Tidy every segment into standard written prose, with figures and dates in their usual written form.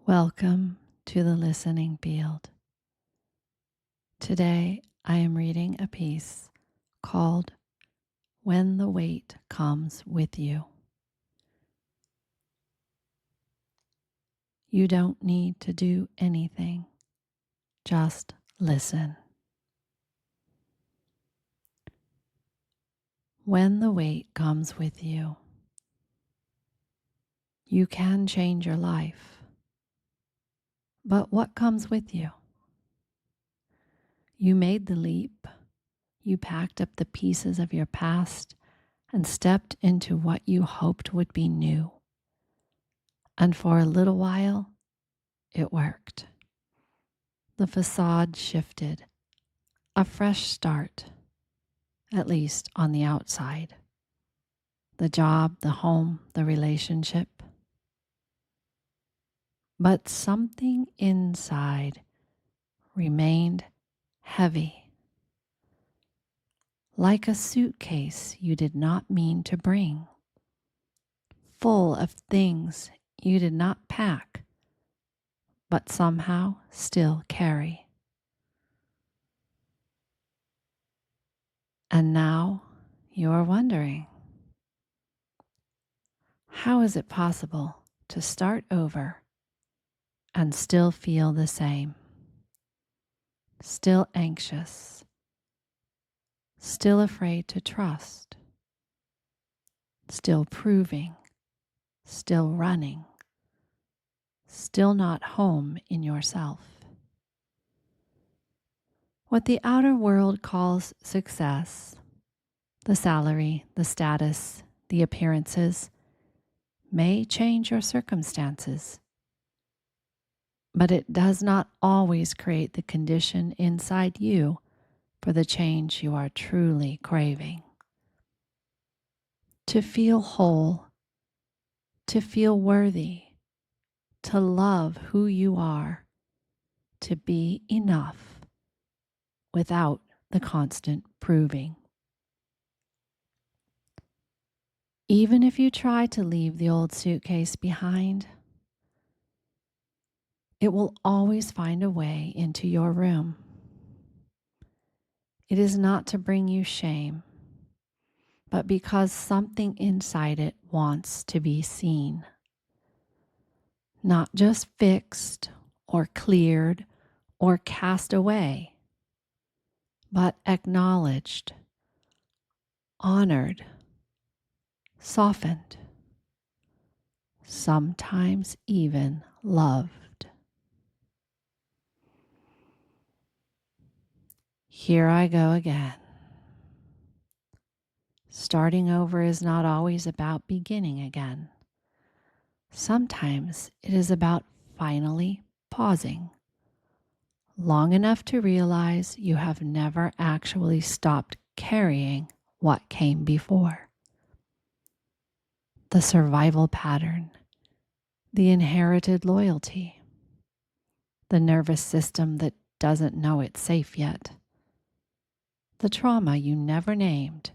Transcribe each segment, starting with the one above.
Welcome to the listening field. Today I am reading a piece called When the Weight Comes With You. You don't need to do anything, just listen. When the weight comes with you, you can change your life. But what comes with you? You made the leap. You packed up the pieces of your past and stepped into what you hoped would be new. And for a little while, it worked. The facade shifted. A fresh start, at least on the outside. The job, the home, the relationship. But something inside remained heavy. Like a suitcase you did not mean to bring. Full of things you did not pack, but somehow still carry. And now you are wondering, how is it possible to start over and still feel the same? Still anxious, still afraid to trust, still proving, still running, still not home in yourself. What the outer world calls success, the salary, the status, the appearances, may change your circumstances, but it does not always create the condition inside you for the change you are truly craving. To feel whole, to feel worthy, to love who you are, to be enough without the constant proving. Even if you try to leave the old suitcase behind, it will always find a way into your room. It is not to bring you shame, but because something inside it wants to be seen. Not just fixed or cleared or cast away, but acknowledged, honored, softened, sometimes even loved. Here I go again. Starting over is not always about beginning again. Sometimes it is about finally pausing long enough to realize you have never actually stopped carrying what came before. The survival pattern, the inherited loyalty, the nervous system that doesn't know it's safe yet, the trauma you never named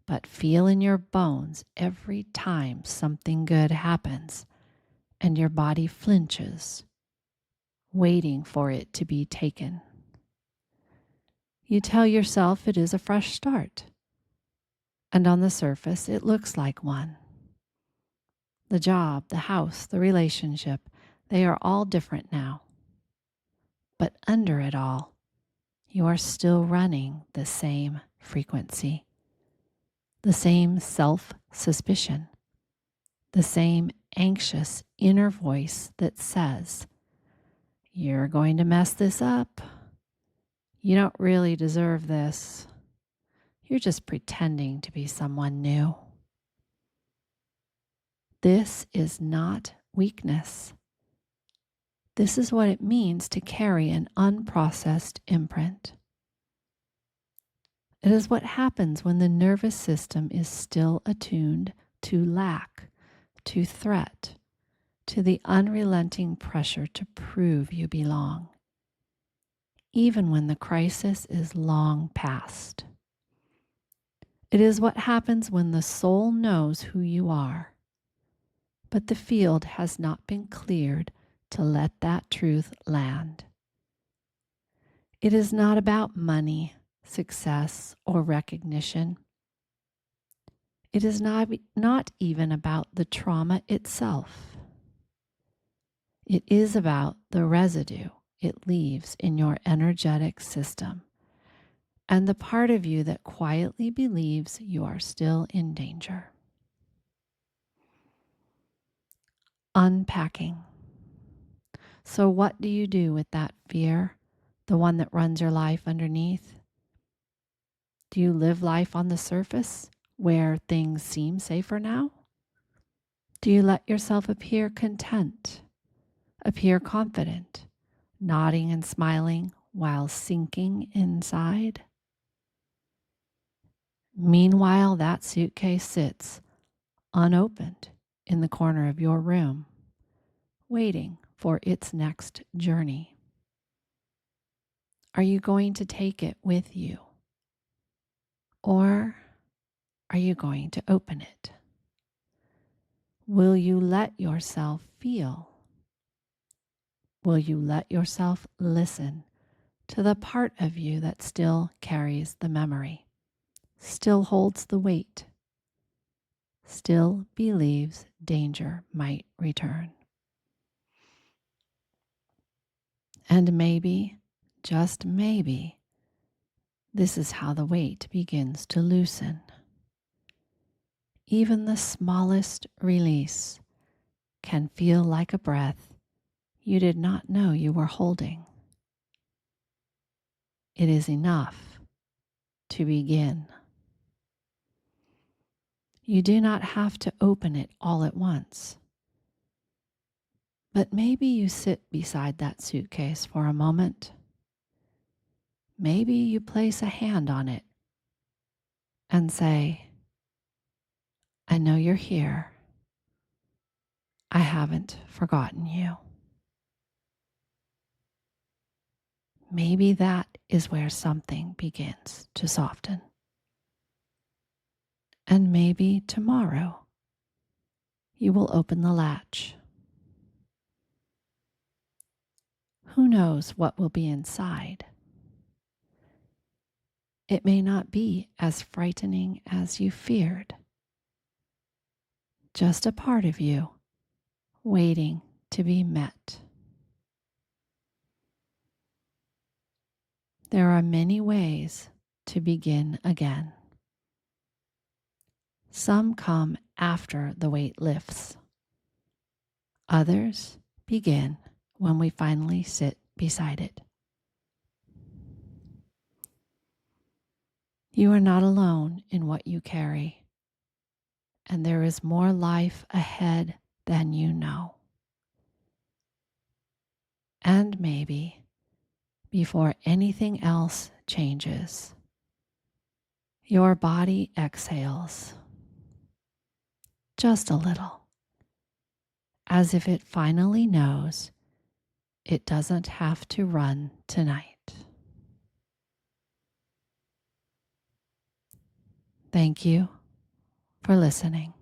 but feel in your bones every time something good happens and your body flinches, waiting for it to be taken. You tell yourself it is a fresh start, and on the surface it looks like one. The job, the house, the relationship, they are all different now. But under it all, you are still running the same frequency, the same self-suspicion, the same anxious inner voice that says, "You're going to mess this up. You don't really deserve this. You're just pretending to be someone new." This is not weakness. This is what it means to carry an unprocessed imprint. It is what happens when the nervous system is still attuned to lack, to threat, to the unrelenting pressure to prove you belong, even when the crisis is long past. It is what happens when the soul knows who you are, but the field has not been cleared to let that truth land. It is not about money, success, or recognition. It is not even about the trauma itself. It is about the residue it leaves in your energetic system and the part of you that quietly believes you are still in danger. Unpacking. So what do you do with that fear, the one that runs your life underneath? Do you live life on the surface where things seem safer now? Do you let yourself appear content, appear confident, nodding and smiling while sinking inside? Meanwhile, that suitcase sits unopened in the corner of your room, waiting for its next journey. Are you going to take it with you? Or are you going to open it? Will you let yourself feel? Will you let yourself listen to the part of you that still carries the memory, still holds the weight, still believes danger might return? And maybe, just maybe, this is how the weight begins to loosen. Even the smallest release can feel like a breath you did not know you were holding. It is enough to begin. You do not have to open it all at once. But maybe you sit beside that suitcase for a moment. Maybe you place a hand on it and say, I know you're here. I haven't forgotten you. Maybe that is where something begins to soften. And maybe tomorrow you will open the latch. Who knows what will be inside? It may not be as frightening as you feared. Just a part of you waiting to be met. There are many ways to begin again. Some come after the weight lifts. Others begin when we finally sit beside it. You are not alone in what you carry, and there is more life ahead than you know. And maybe before anything else changes, your body exhales just a little, as if it finally knows it doesn't have to run tonight. Thank you for listening.